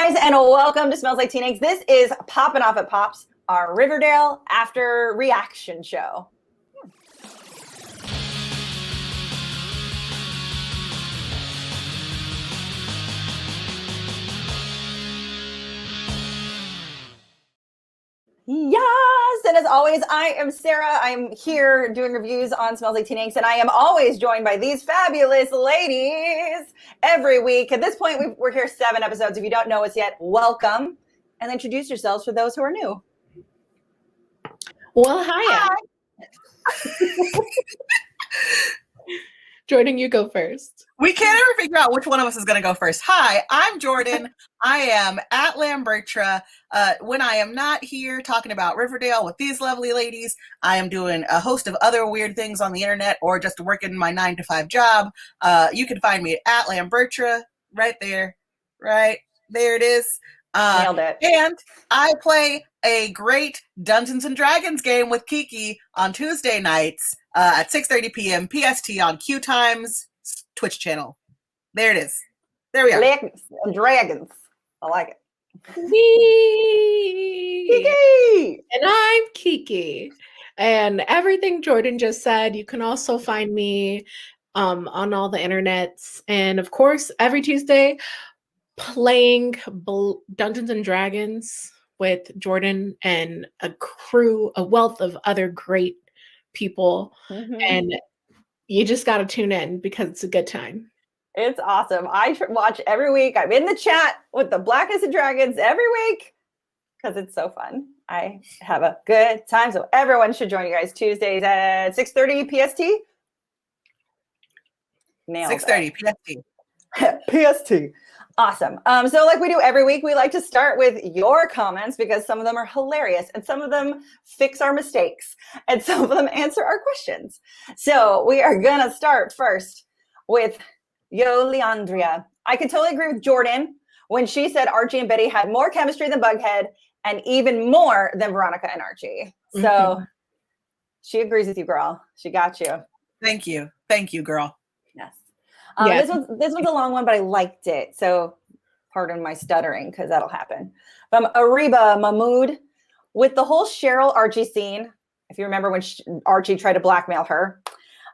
guys, and welcome to Smells Like Teen Eggs. This is Poppin' Off at Pops, our Riverdale After Reaction Show. Yes, and as always, I am Sarah. I'm here doing reviews on Smells Like Teen Eggs, and I am always joined by these fabulous ladies every week. At this point, we're here 7 episodes. If you don't know us yet, welcome, and introduce yourselves for those who are new. Well, hi. Jordan, you go first. We can't ever figure out which one of us is going to go first. Hi, I'm Jordan. I am at Lambertra. When I am not here talking about Riverdale with these lovely ladies, I am doing a host of other weird things on the internet or just working my 9-to-5 job. You can find me at Lambertra right there. Right there it is. Nailed it. And I play a great Dungeons and Dragons game with Keiki on Tuesday nights at 6:30 p.m. PST on QueueTimes Twitch channel. There it is. There we are. Blackness and Dragons. I like it. Kiki! And I'm Keiki. And everything Jordan just said, you can also find me on all the internets. And of course, every Tuesday, playing Dungeons and Dragons with Jordan and a wealth of other great people. Mm-hmm. And you just got to tune in because it's a good time. It's awesome. I watch every week. I'm in the chat with the Blackness and Dragons every week because it's so fun. I have a good time. So everyone should join you guys Tuesdays at 6:30 PST. Nailed 6:30 PST. PST. Awesome. So like we do every week, we like to start with your comments because some of them are hilarious and some of them fix our mistakes and some of them answer our questions. So we are going to start first with Yo Leandria. I can totally agree with Jordan when she said Archie and Betty had more chemistry than Bughead and even more than Veronica and Archie. So she agrees with you, girl. She got you. Thank you. Thank you, girl. Yes. This one's a long one, but I liked it. So pardon my stuttering because that'll happen. From Ariba Mahmood, with the whole Cheryl Archie scene, if you remember when Archie tried to blackmail her,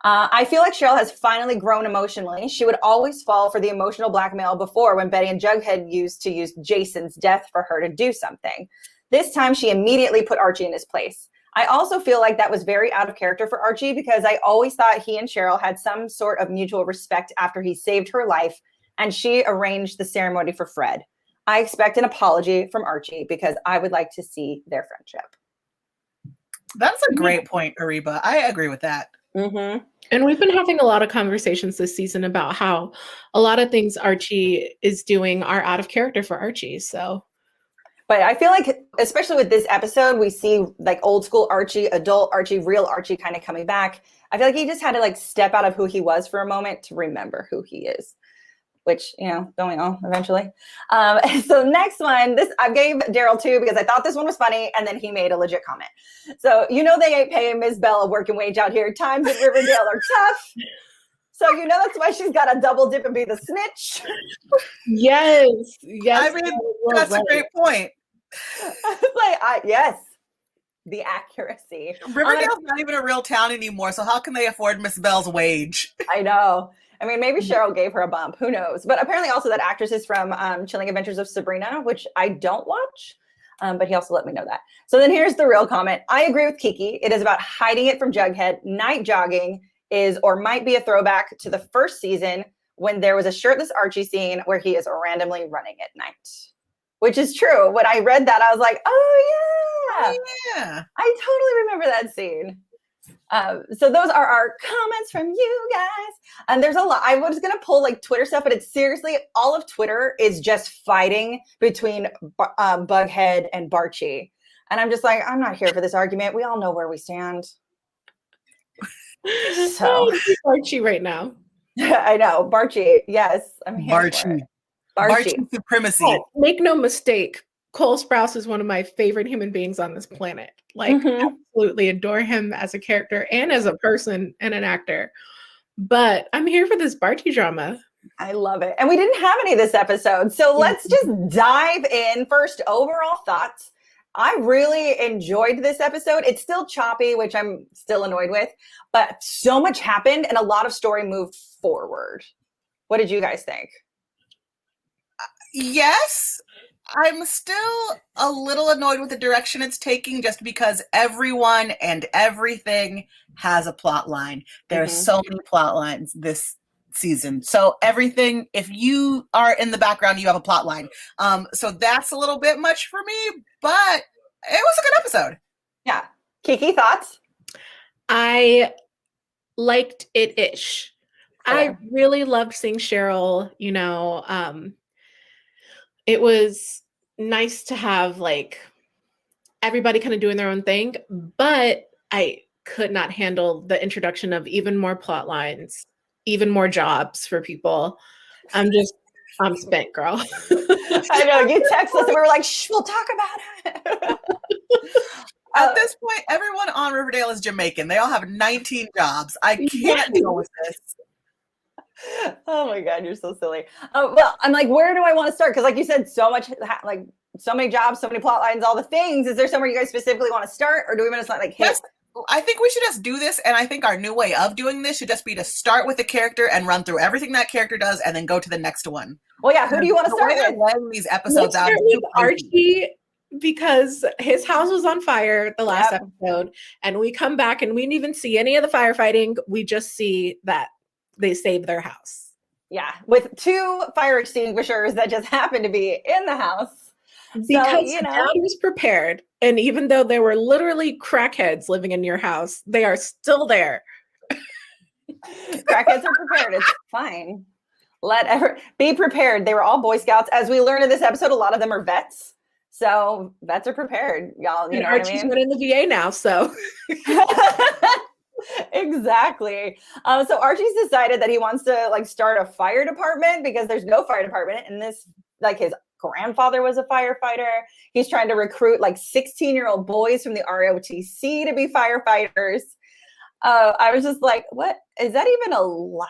I feel like Cheryl has finally grown emotionally. She would always fall for the emotional blackmail before when Betty and Jughead used to use Jason's death for her to do something. This time she immediately put Archie in his place. I also feel like that was very out of character for Archie because I always thought he and Cheryl had some sort of mutual respect after he saved her life and she arranged the ceremony for Fred. I expect an apology from Archie because I would like to see their friendship. That's a great point, Ariba. I agree with that. Mm-hmm. And we've been having a lot of conversations this season about how a lot of things Archie is doing are out of character for Archie. So. But I feel like, especially with this episode, we see like old school Archie, adult Archie, real Archie kind of coming back. I feel like he just had to like step out of who he was for a moment to remember who he is, which, don't we all eventually? So next one, I gave Daryl 2 because I thought this one was funny. And then he made a legit comment. So, they ain't paying Ms. Bell a working wage out here. Times at Riverdale are tough. So, that's why she's got to double dip and be the snitch. Yes. I mean, that's a great point. Yes, the accuracy. Riverdale's not even a real town anymore, so how can they afford Miss Bell's wage? I know. I mean, maybe Cheryl gave her a bump. Who knows? But apparently also that actress is from Chilling Adventures of Sabrina, which I don't watch. But he also let me know that. So then here's the real comment. I agree with Keiki. It is about hiding it from Jughead. Night jogging is or might be a throwback to the first season when there was a shirtless Archie scene where he is randomly running at night. Which is true. When I read that, I was like, oh, yeah. I totally remember that scene. So those are our comments from you guys. And there's a lot. I was going to pull like Twitter stuff, but it's seriously, all of Twitter is just fighting between Bughead and Barchie. And I'm just like, I'm not here for this argument. We all know where we stand. So Archie right now. I know. Barchie. Yes. I'm here Barchie. for it. Barchie supremacy. Oh, make no mistake. Cole Sprouse is one of my favorite human beings on this planet. Like, absolutely adore him as a character and as a person and an actor. But I'm here for this Barchie drama. I love it. And we didn't have any this episode. So let's just dive in. First, overall thoughts. I really enjoyed this episode. It's still choppy, which I'm still annoyed with, but so much happened and a lot of story moved forward. What did you guys think? Yes, I'm still a little annoyed with the direction it's taking just because everyone and everything has a plot line. There are so many plot lines this season. So everything, if you are in the background, you have a plot line. So that's a little bit much for me, but it was a good episode. Yeah. Keiki, thoughts? I liked it-ish. Sure. I really loved seeing Cheryl, you know, it was nice to have like everybody kind of doing their own thing, but I could not handle the introduction of even more plot lines, even more jobs for people. I'm spent, girl. I know, you text us and we were like, shh, we'll talk about it. At this point, everyone on Riverdale is Jamaican. They all have 19 jobs. I can't deal with this. Oh my God, you're so silly. Well, I'm like, where do I want to start? Because like you said, so much, like so many jobs, so many plot lines, all the things. Is there somewhere you guys specifically want to start? Or do we want to like hit? Yes, I think we should just do this. And I think our new way of doing this should just be to start with the character and run through everything that character does and then go to the next one. Well, yeah, who do you want to start with? Letting these episodes out. With Archie, because his house was on fire the last episode. And we come back and we didn't even see any of the firefighting. We just see that they saved their house. Yeah, with 2 fire extinguishers that just happened to be in the house. Because so, Dad was prepared. And even though there were literally crackheads living in your house, they are still there. Crackheads are prepared. It's fine. Be prepared. They were all Boy Scouts. As we learned in this episode, a lot of them are vets. So vets are prepared, y'all. You know Archie's what I mean? in the VA now, so... Exactly. So Archie's decided that he wants to like start a fire department because there's no fire department, and this like his grandfather was a firefighter. He's trying to recruit like 16-year-old boys from the ROTC to be firefighters. I was just like, what is that even allowed?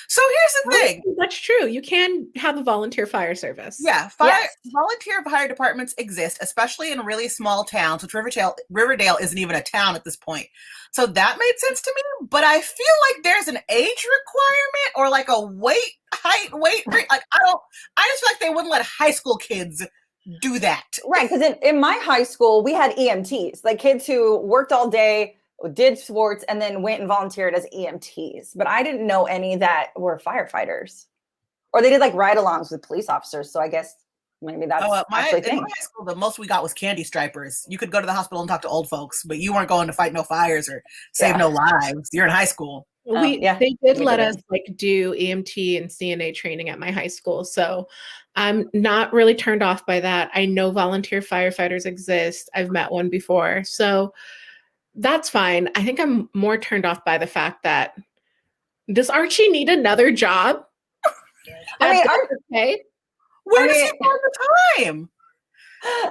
So here's the thing. That's true. You can have a volunteer fire service. Yeah, volunteer fire departments exist, especially in really small towns, which Riverdale isn't even a town at this point. So that made sense to me, but I feel like there's an age requirement or like a height. Like I just feel like they wouldn't let high school kids do that. Right, because in my high school, we had EMTs, like kids who worked all day, did sports, and then went and volunteered as EMTs. But I didn't know any that were firefighters. Or they did like ride-alongs with police officers. So I guess maybe that's actually in my school, the most we got was candy stripers. You could go to the hospital and talk to old folks, but you weren't going to fight no fires or save no lives. You're in high school. They did let us like do EMT and CNA training at my high school. So I'm not really turned off by that. I know volunteer firefighters exist. I've met one before. So that's fine. I think I'm more turned off by the fact that does Archie need another job? I mean, where does he find the time?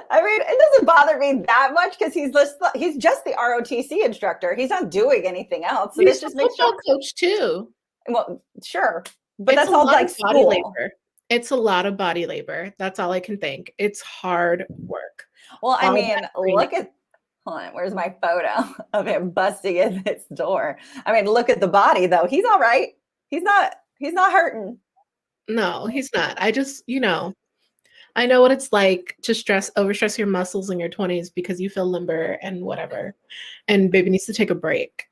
I mean, it doesn't bother me that much because he's just the ROTC instructor. He's not doing anything else. So he's this just a makes football coach too. Well, sure, but that's all like body labor. It's a lot of body labor. That's all I can think. It's hard work. Well, I mean, look at. Hold on, where's my photo of him busting in this door? I mean, look at the body though. He's all right. He's not hurting. No, he's not. I just, I know what it's like to overstress your muscles in your 20s because you feel limber and whatever. And baby needs to take a break.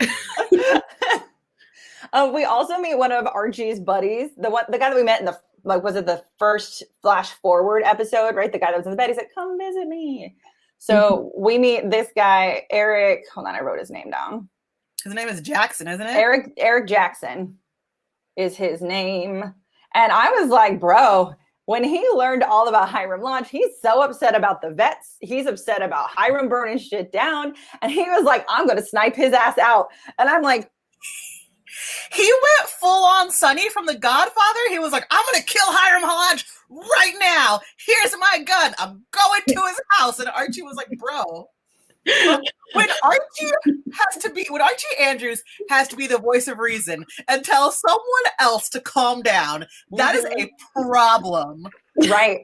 We also meet one of Archie's buddies, the guy that we met in the first flash forward episode, right? The guy that was in the bed. He said, "Come visit me." So we meet this guy, Eric. Hold on, I wrote his name down. His name is Jackson, isn't it? Eric Jackson is his name. And I was like, bro, when he learned all about Hiram launch, he's so upset about the vets. He's upset about Hiram burning shit down. And he was like, I'm going to snipe his ass out. And I'm like, he went full on Sonny from The Godfather. He was like, I'm going to kill Hiram Lodge right now. Here's my gun. I'm going to his house. And Archie was like, bro. When Archie Andrews has to be the voice of reason and tell someone else to calm down, that is a problem. Right.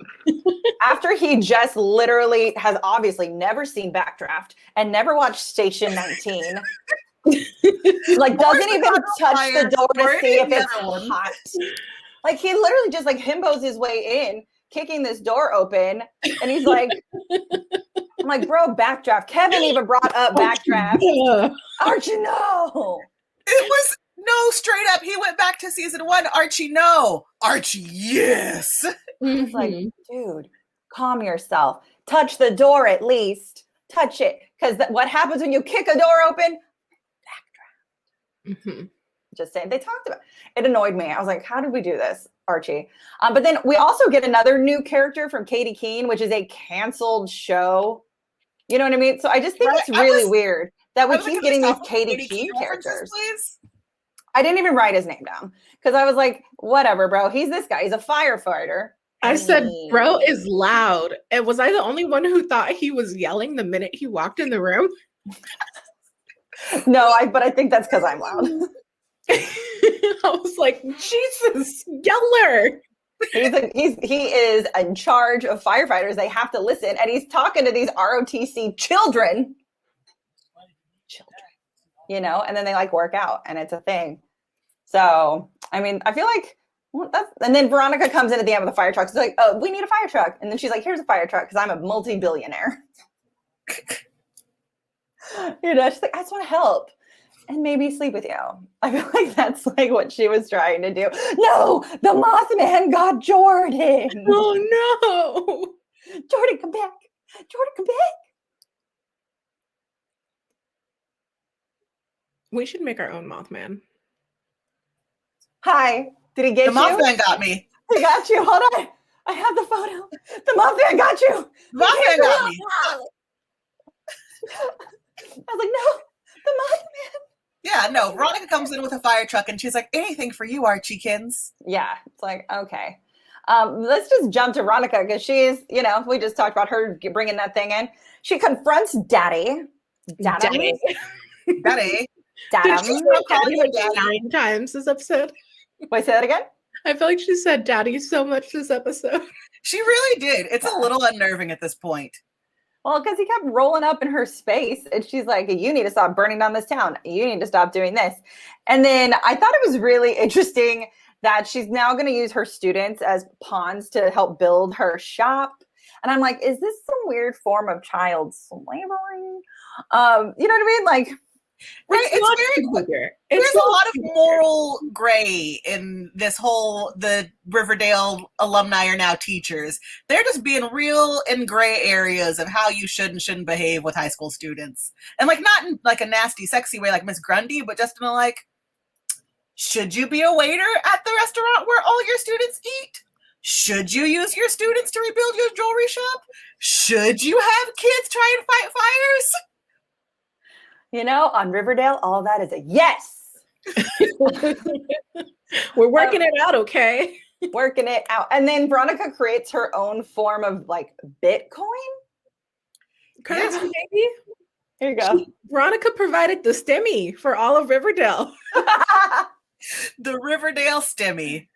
After he just literally has obviously never seen Backdraft and never watched Station 19. Like doesn't even touch the door to see if it's hot. Like he literally just like himbos his way in, kicking this door open, and he's like, I'm like, bro, Backdraft. Kevin even brought up Backdraft. Archie, no. It was no straight up. He went back to season 1. Archie, no. Archie, yes. It's like, dude, calm yourself. Touch the door at least. Touch it. Because what happens when you kick a door open? Backdraft. Just saying. They talked about it. It annoyed me. I was like, how did we do this, Archie? But then we also get another new character from Katie Keene, which is a canceled show. You know what I mean? So I just think it's really weird that we keep getting these Katie Keene characters. Please? I didn't even write his name down because I was like, whatever, bro. He's this guy. He's a firefighter. I said, bro is loud. And was I the only one who thought he was yelling the minute he walked in the room? No, but I think that's because I'm loud. I was like, Jesus, yeller. He is in charge of firefighters. They have to listen, and he's talking to these ROTC children, you know, and then they like work out, and it's a thing. So, I mean, I feel like and then Veronica comes in at the end with a fire truck. She's like, "Oh, we need a fire truck," and then she's like, "Here's a fire truck because I'm a multi-billionaire." You know, she's like, "I just want to help." And maybe sleep with you. I feel like that's like what she was trying to do. No, the Mothman got Jordan. Oh no. Jordan, come back. Jordan, come back. We should make our own Mothman. Hi. Did he get you? The Mothman got me. He got you. Hold on. I have the photo. The Mothman got you. The Mothman got me. I was like, no, the Mothman. Yeah, no. Veronica comes in with a fire truck and she's like, anything for you, Archiekins. Yeah, it's like, okay. Let's just jump to Veronica because she's, you know, we just talked about her bringing that thing in. She confronts Daddy. Daddy. Did she call him Daddy 9 times this episode? Wait, say that again? I feel like she said Daddy so much this episode. She really did. It's a little unnerving at this point. Well, because he kept rolling up in her space, and she's like, you need to stop burning down this town. You need to stop doing this. And then I thought it was really interesting that she's now going to use her students as pawns to help build her shop. And I'm like, is this some weird form of child slavery? You know what I mean? Like, right, it's very there's a lot of moral gray in this whole, the Riverdale alumni are now teachers. They're just being real in gray areas of how you should and shouldn't behave with high school students. And like, not in like a nasty, sexy way like Miss Grundy, but just in a like, should you be a waiter at the restaurant where all your students eat? Should you use your students to rebuild your jewelry shop? Should you have kids try and fight fires? You know, on Riverdale, all that is a yes. We're working it out, okay? Working it out. And then Veronica creates her own form of like Bitcoin. Currency, baby. Here you go. Veronica provided the stimmy for all of Riverdale. The Riverdale stimmy.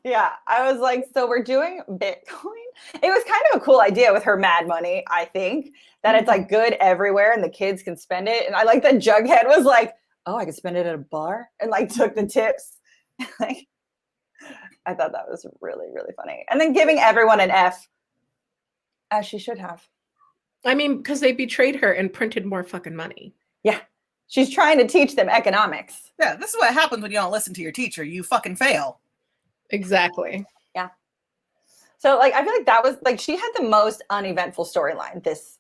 Yeah, I was like, so we're doing Bitcoin? It was kind of a cool idea with her mad money, I think, that it's like good everywhere and the kids can spend it. And I like that Jughead was like, oh, I could spend it at a bar and like took the tips. Like, I thought that was really, really funny. And then giving everyone an F, as she should have. I mean, because they betrayed her and printed more fucking money. Yeah. She's trying to teach them economics. Yeah, this is what happens when you don't listen to your teacher. You fucking fail. Exactly. Yeah. So, like, I feel like that was, like, she had the most uneventful storyline this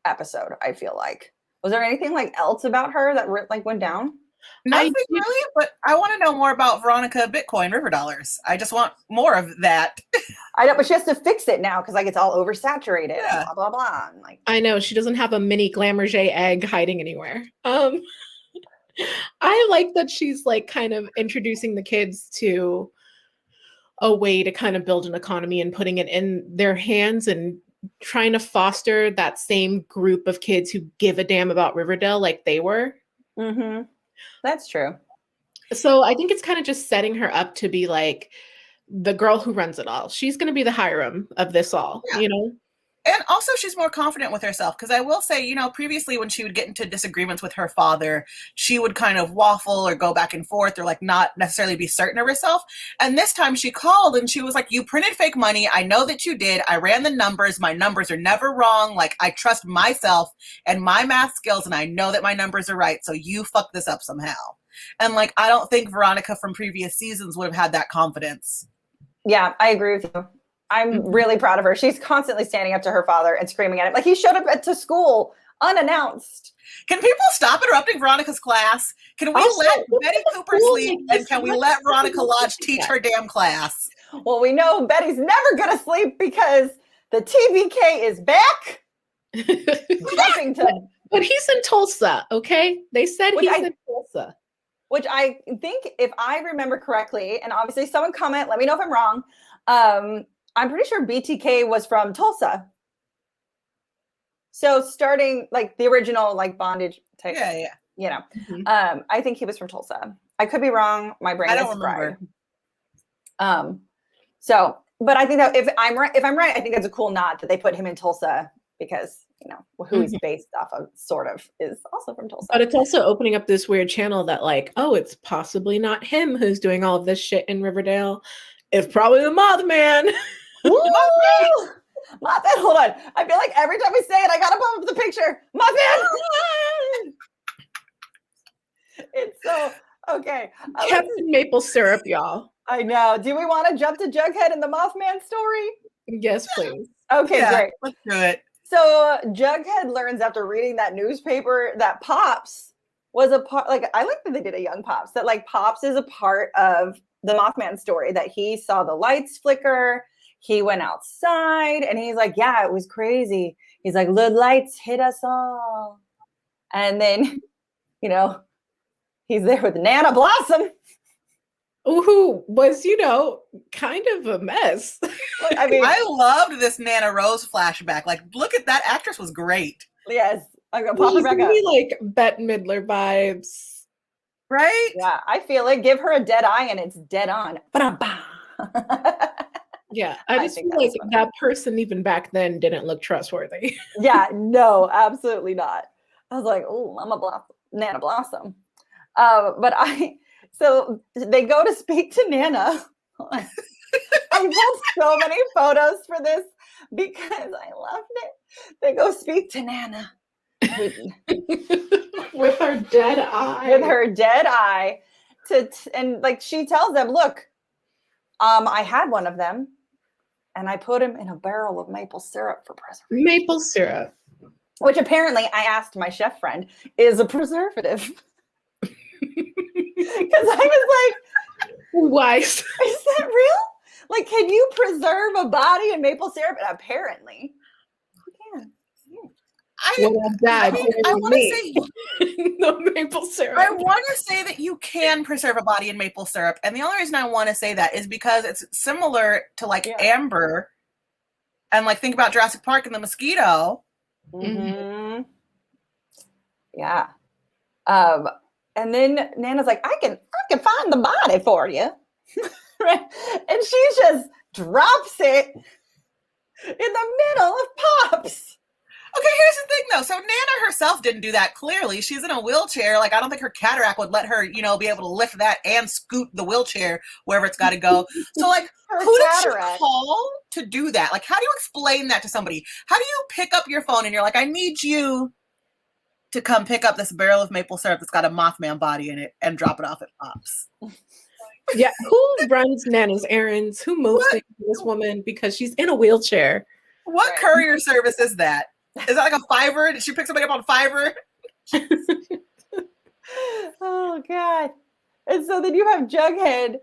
episode, I feel like. Was there anything, like, else about her that, like, went down? Nothing really, but I want to know more about Veronica Bitcoin Riverdollars. I just want more of that. I know, but she has to fix it now because, like, it's all oversaturated. Yeah. Blah, blah, blah. And, like, I know, she doesn't have a mini Glamourget egg hiding anywhere. I like that she's, like, kind of introducing the kids to a way to kind of build an economy and putting it in their hands and trying to foster that same group of kids who give a damn about Riverdale like they were. Mm-hmm. That's true. So I think it's kind of just setting her up to be like the girl who runs it all. She's going to be the Hiram of this all, Yeah. you know? And also she's more confident with herself, because I will say, previously when she would get into disagreements with her father, she would kind of waffle or go back and forth or like not necessarily be certain of herself. And this time she called and she was like, you printed fake money. I know that you did. I ran the numbers. My numbers are never wrong. Like, I trust myself and my math skills, and I know that my numbers are right. So you fucked this up somehow. And like, I don't think Veronica from previous seasons would have had that confidence. Yeah, I agree with you. I'm really proud of her. She's constantly standing up to her father and screaming at him. Like, he showed up to school unannounced. Can people stop interrupting Veronica's class? Can we let Betty Cooper sleep? And can we let Veronica Lodge teach her damn class? Well, we know Betty's never going to sleep because the TBK is back. Jumping to, but he's in Tulsa, okay? They said he's in Tulsa. Which I think, if I remember correctly, and obviously someone comment, let me know if I'm wrong. I'm pretty sure BTK was from Tulsa. So starting like the original like bondage type. Yeah. I think he was from Tulsa. I could be wrong. My brain is fried. But I think that if I'm right, I think that's a cool nod that they put him in Tulsa because who he's based off of sort of is also from Tulsa. But it's also opening up this weird channel that like, oh, it's possibly not him who's doing all of this shit in Riverdale. It's probably the Mothman. Mothman, hold on. I feel like every time we say it, I gotta pop up the picture. Mothman! It's so okay. Captain Maple Syrup, y'all. I know. Do we want to jump to Jughead and the Mothman story? Yes, please. Okay, great. Let's do it. So Jughead learns after reading that newspaper that Pops was a part. Like, I like that they did a young Pops. That like Pops is a part of the Mothman story. That he saw the lights flicker. He went outside and he's like, yeah, it was crazy. He's like, the lights hit us all. And then, he's there with Nana Blossom. Who was, kind of a mess. I mean, I loved this Nana Rose flashback. Like, look at that actress was great. Yes. I'm going to pop her back up. Like Bette Midler vibes. Right? Yeah, I feel it. Give her a dead eye and it's dead on. Yeah, I just feel like that person even back then didn't look trustworthy. Yeah, no, absolutely not. I was like, oh, Nana Blossom. So they go to speak to Nana. I pulled so many photos for this because I loved it. They go speak to Nana. With her dead eye. With her dead eye. And like she tells them, look, I had one of them. And I put him in a barrel of maple syrup for preservation. Maple syrup. Which apparently I asked my chef friend is a preservative. Because I was like, why? Is that real? Like, can you preserve a body in maple syrup? And apparently, you can. I want to say no maple syrup. I want to say that you can preserve a body in maple syrup, and the only reason I want to say that is because it's similar to like amber, and like think about Jurassic Park and the mosquito. Mm-hmm. Yeah. And then Nana's like, I can find the body for you, right? And she just drops it in the middle of Pops. Okay, here's the thing though. So Nana herself didn't do that. Clearly, she's in a wheelchair. Like, I don't think her cataract would let her, be able to lift that and scoot the wheelchair wherever it's got to go. So, like, who did she call to do that? Like, how do you explain that to somebody? How do you pick up your phone and you're like, I need you to come pick up this barrel of maple syrup that's got a Mothman body in it and drop it off at Pops? Yeah, who runs Nana's errands? Who moves things to this woman because she's in a wheelchair? What courier service is that? Is that like a Fiverr? Did she pick somebody up on Fiverr? Oh, God. And so then you have Jughead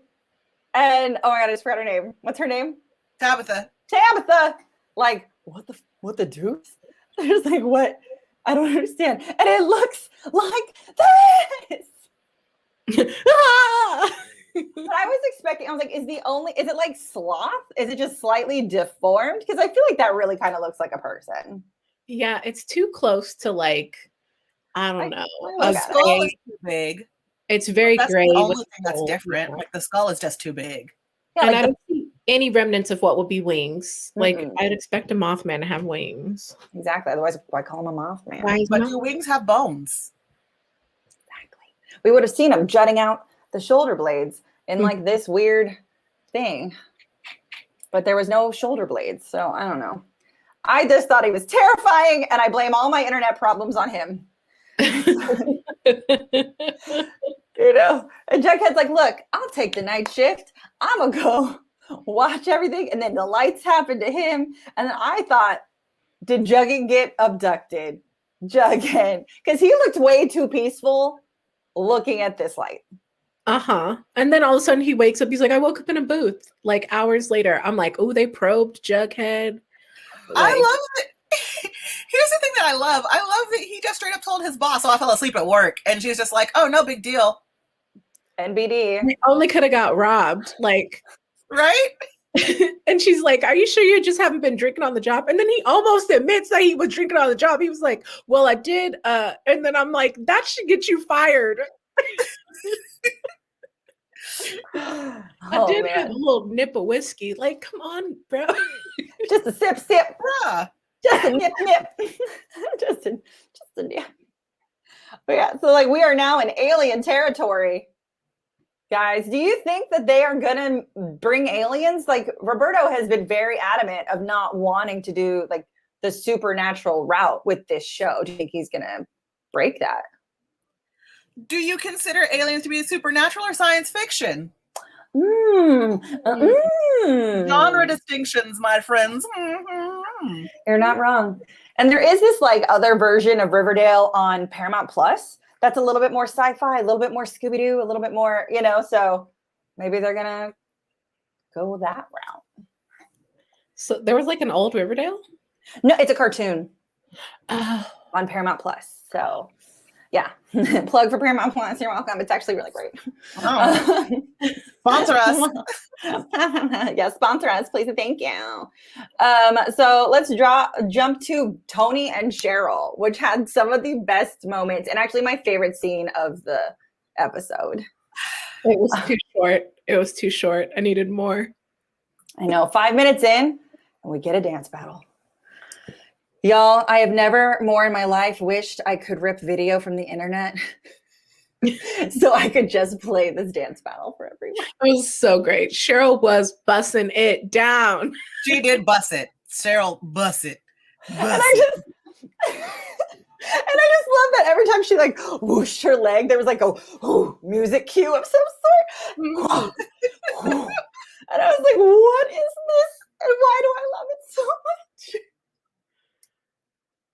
and, oh my God, I just forgot her name. What's her name? Tabitha. Like, what the deuce? There's like, what? I don't understand. And it looks like this. I was expecting, I was like, is it like sloth? Is it just slightly deformed? Because I feel like that really kind of looks like a person. Yeah, it's too close to like, I don't know. The skull is too big. It's very that's gray. The only thing that's different. Like the skull is just too big. Yeah, and like I don't see any remnants of what would be wings. Like I'd expect a Mothman to have wings. Exactly. Otherwise, why call him a Mothman? But do wings have bones? Exactly. We would have seen him jutting out the shoulder blades in like this weird thing. But there was no shoulder blades. So I don't know. I just thought he was terrifying, and I blame all my internet problems on him. You know, and Jughead's like, look, I'll take the night shift. I'm gonna go watch everything. And then the lights happened to him. And then I thought, did Jughead get abducted? Jughead. Because he looked way too peaceful looking at this light. And then all of a sudden he wakes up. He's like, I woke up in a booth. Like hours later, I'm like, oh, they probed Jughead. I love it. Here's the thing that I love. I love that he just straight up told his boss, oh, I fell asleep at work. And she's just like, oh, no big deal. NBD. We only could have got robbed. Like, right? And she's like, are you sure you just haven't been drinking on the job? And then he almost admits that he was drinking on the job. He was like, well, I did. And then I'm like, that should get you fired. I did have a little nip of whiskey. Like, come on, bro. Just a sip. Bruh. Just a nip. just a nip. But yeah, so like we are now in alien territory. Guys, do you think that they are gonna bring aliens? Like Roberto has been very adamant of not wanting to do like the supernatural route with this show. Do you think he's gonna break that? Do you consider aliens to be supernatural or science fiction? Genre distinctions, my friends. You're not wrong. And there is this like other version of Riverdale on Paramount Plus that's a little bit more sci-fi, a little bit more Scooby-Doo, a little bit more, you know, so maybe they're gonna go that route. So there was like an old Riverdale? No, it's a cartoon on Paramount Plus. So yeah, plug for Paramount Plus. You're welcome. It's actually really great. Oh. Sponsor us. Yeah, sponsor us, please. Thank you. So let's jump to Toni and Cheryl, which had some of the best moments and actually my favorite scene of the episode. It was too short. It was too short. I needed more. I know. 5 minutes in, and we get a dance battle. Y'all, I have never more in my life wished I could rip video from the internet so I could just play this dance battle for everyone. It was so great. Cheryl was bussing it down. She did bust it. Cheryl bust it. And I just love that every time she like whooshed her leg, there was like a music cue of some sort. And I was like, what is this? And why do I love it so much?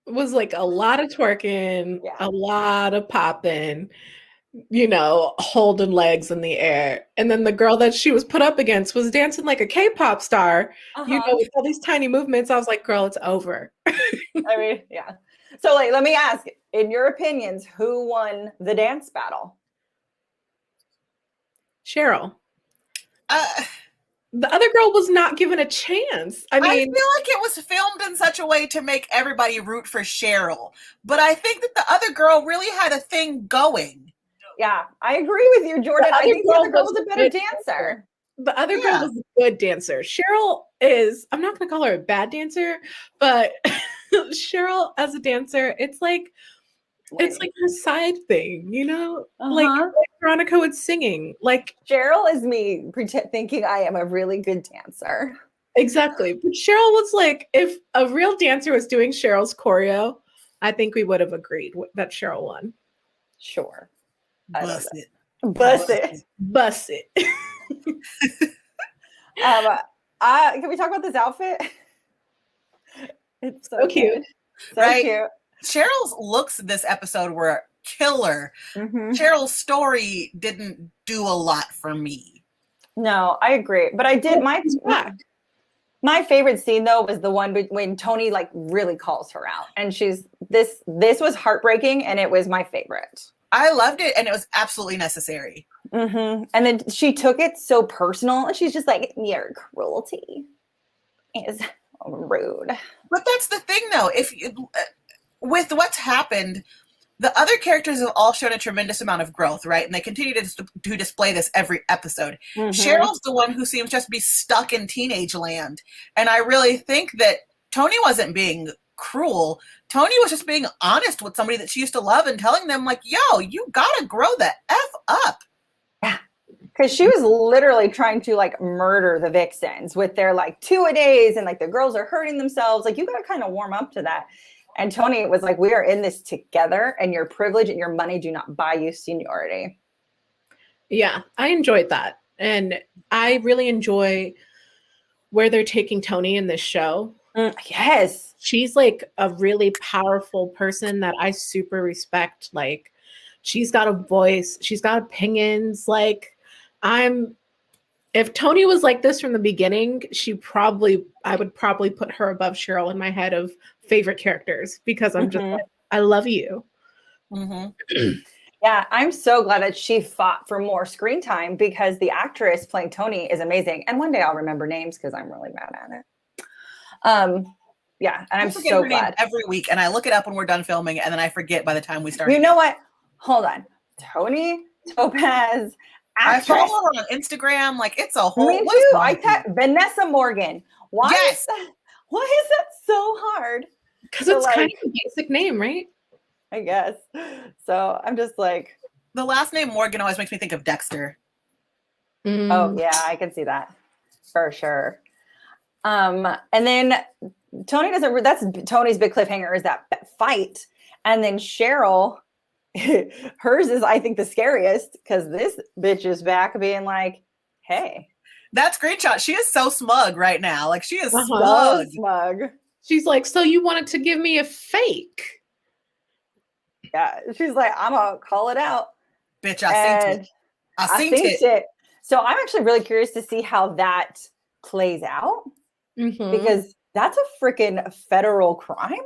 It was like a lot of twerking, a lot of popping, you know, holding legs in the air. And then the girl that she was put up against was dancing like a K-pop star, you know, with all these tiny movements. I was like, girl, it's over. I mean, yeah. So like, let me ask, in your opinions, who won the dance battle? Cheryl. The other girl was not given a chance. I mean, I feel like it was filmed in such a way to make everybody root for Cheryl. But I think that the other girl really had a thing going. Yeah, I agree with you, Jordan. I think the other girl was a better dancer. The other girl was a good dancer. Cheryl is, I'm not going to call her a bad dancer, but Cheryl as a dancer, it's like her side thing, you know? Like Veronica was singing. Like Cheryl is me thinking I am a really good dancer. Exactly. But Cheryl was like, if a real dancer was doing Cheryl's choreo, I think we would have agreed that Cheryl won. Sure. Bust it. Bust it. Bust it. Can we talk about this outfit? It's so cute. So cute. Cheryl's looks this episode were killer. Cheryl's story didn't do a lot for me. No, I agree. But I did my favorite scene though was the one when Toni like really calls her out. And this was heartbreaking and it was my favorite. I loved it and it was absolutely necessary. And then she took it so personal, and she's just like, your cruelty is rude. But that's the thing, though. With what's happened, the other characters have all shown a tremendous amount of growth, right? And they continue to display this every episode. Cheryl's the one who seems just to be stuck in teenage land. And I really think that Toni wasn't being cruel. Toni was just being honest with somebody that she used to love and telling them, like, yo, you gotta grow the F up. Yeah. Because she was literally trying to like murder the vixens with their like 2-a-days, and like the girls are hurting themselves. Like, you gotta kind of warm up to that. And Toni was like, we are in this together, and your privilege and your money do not buy you seniority. Yeah, I enjoyed that. And I really enjoy where they're taking Toni in this show. Yes. She's like a really powerful person that I super respect. Like, she's got a voice, she's got opinions. Like, if Toni was like this from the beginning, I would probably put her above Cheryl in my head of favorite characters, because I'm just like, I love you. Yeah, I'm so glad that she fought for more screen time, because the actress playing Toni is amazing. And one day I'll remember names, because I'm really bad at it. Yeah, and I'm so glad. Every week, and I look it up when we're done filming, and then I forget by the time we start. You know what? Hold on. Toni Topaz. I follow her on Instagram. Like, it's a whole. Me too. I type Vanessa Morgan. Why? Yes. Why is that so hard? Because it's kind of a basic name, right? I guess. So I'm just like, the last name Morgan always makes me think of Dexter. Oh yeah, I can see that for sure. And then Toni doesn't. That's Toni's big cliffhanger, is that fight, and then Cheryl. Hers is, I think, the scariest, because this bitch is back being like, hey. That screenshot, she is so smug right now. Like, she is so smug. She's like, so you wanted to give me a fake? Yeah, she's like, I'm gonna call it out. Bitch, I seen it. So I'm actually really curious to see how that plays out, because that's a freaking federal crime.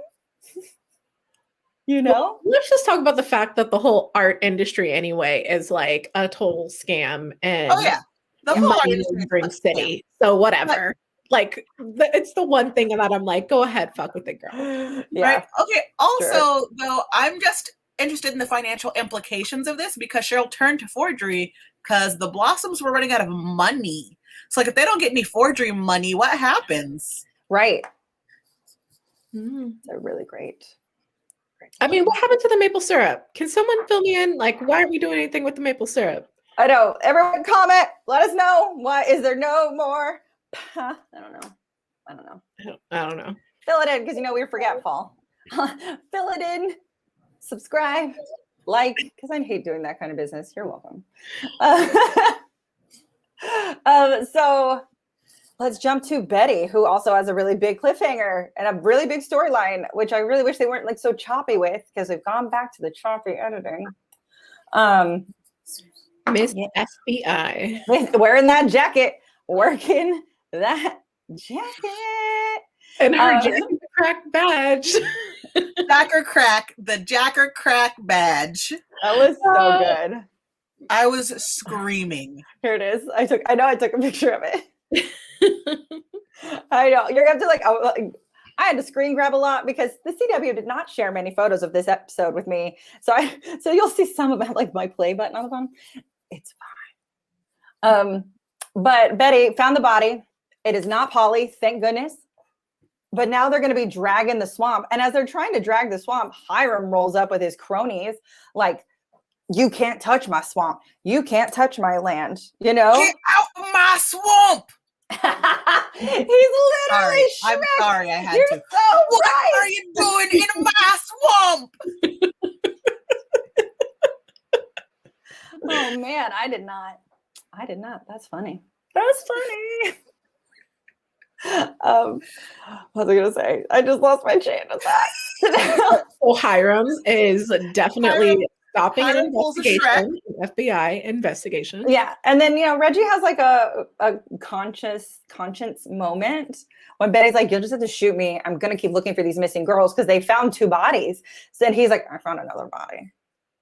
You know? Well, let's just talk about the fact that the whole art industry anyway is like a total scam, and the whole art industry brings city. So whatever. Like, it's the one thing that I'm like, go ahead, fuck with it, girl. Yeah. Right. Okay. Also, though, I'm just interested in the financial implications of this, because Cheryl turned to Forgery because the Blossoms were running out of money. So, like, if they don't get any Forgery money, what happens? Right. They're really great. I mean, what happened to the maple syrup? Can someone fill me in? Like, why aren't we doing anything with the maple syrup? I know. Everyone comment. Let us know. Why is there no more? I don't know. Fill it in, because we were forgetful. Fill it in. Subscribe. Like, because I hate doing that kind of business. You're welcome. So let's jump to Betty, who also has a really big cliffhanger and a really big storyline, which I really wish they weren't like so choppy with, because they've gone back to the choppy editing. Miss FBI. Wearing that jacket, working that jacket. And her Jacker Crack badge. Jacker Crack, the Jacker Crack badge. That was so good. I was screaming. Here it is. I took a picture of it. I know. You're gonna have to I had to screen grab a lot, because the CW did not share many photos of this episode with me. So you'll see some of it, like my play button on the bottom. It's fine. But Betty found the body. It is not Polly, thank goodness. But now they're going to be dragging the swamp. And as they're trying to drag the swamp, Hiram rolls up with his cronies, like, you can't touch my swamp. You can't touch my land. Get out of my swamp. He's literally I'm sorry, I had You're to. So what right. are you doing in my swamp? Oh man, I did not. That's funny. That's funny. What was I gonna say? I just lost my chain of thought. Well, Hiram is definitely stopping an Hiram pulls a investigation, an FBI investigation. Yeah, and then Reggie has like a conscience moment when Betty's like, "You'll just have to shoot me. I'm gonna keep looking for these missing girls because they found 2 bodies." So then he's like, "I found another body,"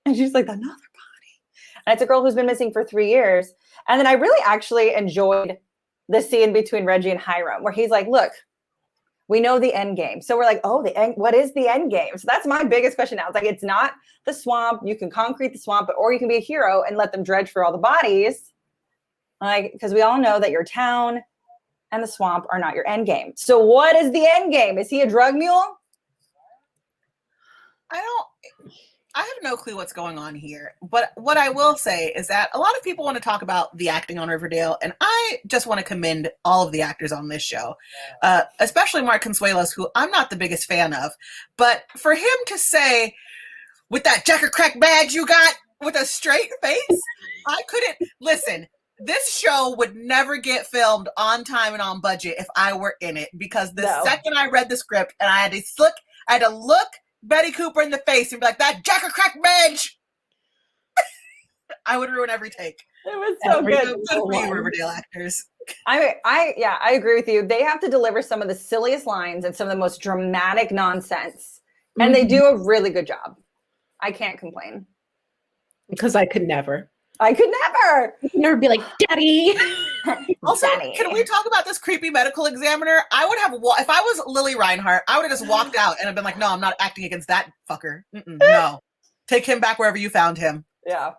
and she's like, "Another body," And it's a girl who's been missing for 3 years. And then I really actually enjoyed the scene between Reggie and Hiram, where he's like, look, we know the end game. So we're like, oh, what is the end game? So that's my biggest question now. It's like, it's not the swamp. You can concrete the swamp, or you can be a hero and let them dredge for all the bodies. Like, because we all know that your town and the swamp are not your end game. So what is the end game? Is he a drug mule? I have no clue what's going on here. But what I will say is that a lot of people want to talk about the acting on Riverdale, and I just want to commend all of the actors on this show, especially Mark Consuelos, who I'm not the biggest fan of. But for him to say, with that Jacker Crack badge you got, with a straight face, I couldn't listen. This show would never get filmed on time and on budget if I were in it, because the second I read the script and I had to look Betty Cooper in the face and be like, that Jacker Crack badge. I would ruin every take. It was so good. Good for you, Riverdale actors. I agree with you. They have to deliver some of the silliest lines and some of the most dramatic nonsense. And they do a really good job. I can't complain. Because I could never. I could never. I could never be like, Daddy. Also, Daddy. Can we talk about this creepy medical examiner? I would have, if I was Lily Reinhart, I would have just walked out and have been like, no, I'm not acting against that fucker. No. Take him back wherever you found him. Yeah.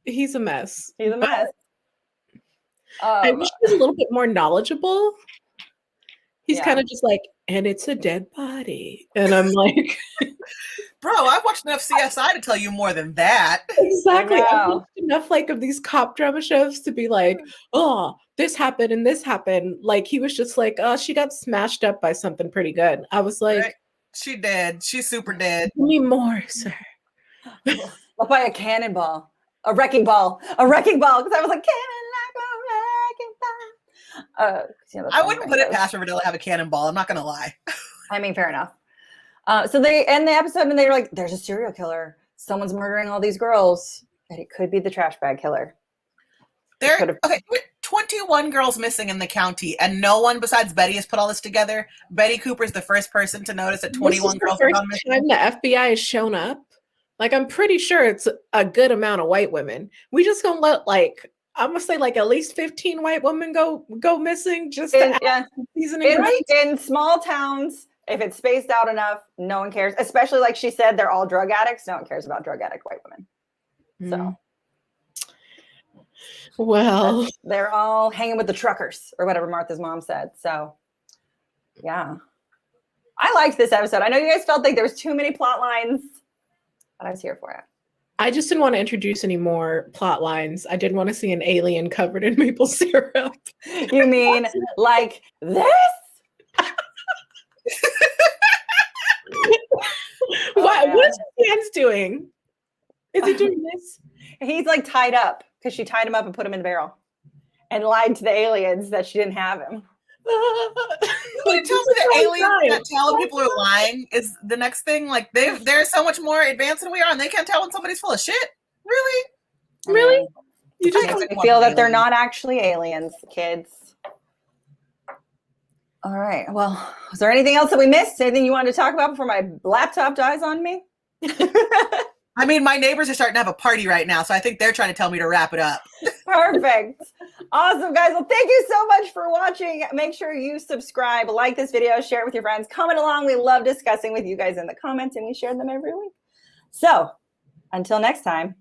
He's a mess. He's a mess. I wish he was a little bit more knowledgeable. He's kind of just like, and it's a dead body. And I'm like, bro, I've watched enough CSI to tell you more than that. Exactly. I've watched enough of these cop drama shows to be like, oh, this happened and this happened. Like, he was just like, oh, she got smashed up by something pretty good. I was like, right. She did. She's super dead. Give me more, sir. By a cannonball. A wrecking ball. Because I was like, cannon like a wrecking ball. I wouldn't put it past Riverdale to have a cannonball. I'm not going to lie. I mean, fair enough. So they end the episode and they're like, there's a serial killer. Someone's murdering all these girls. And it could be the trash bag killer. Okay, 21 girls missing in the county, and no one besides Betty has put all this together. Betty Cooper's the first person to notice that 21 girls have gone missing. Time the FBI has shown up. Like, I'm pretty sure it's a good amount of white women. We just gonna let I'm gonna say at least 15 white women go missing just in small towns. If it's spaced out enough, no one cares. Especially like she said, they're all drug addicts. No one cares about drug addict white women. So, well, they're all hanging with the truckers or whatever Martha's mom said. So, yeah, I liked this episode. I know you guys felt like there was too many plot lines, but I was here for it. I just didn't want to introduce any more plot lines. I didn't want to see an alien covered in maple syrup. You mean like this? What is his hands doing? Is he doing this? He's like tied up because she tied him up and put him in the barrel and lied to the aliens that she didn't have him. You tell me the aliens that tell people are lying is the next thing. Like they're so much more advanced than we are, and they can't tell when somebody's full of shit. Really? Really? You just feel that they're not actually aliens, kids. All right. Well, is there anything else that we missed? Anything you wanted to talk about before my laptop dies on me? I mean, my neighbors are starting to have a party right now, so I think they're trying to tell me to wrap it up. Perfect. Awesome, guys. Well, thank you so much for watching. Make sure you subscribe, like this video, share it with your friends, comment along. We love discussing with you guys in the comments, and we share them every week. So until next time,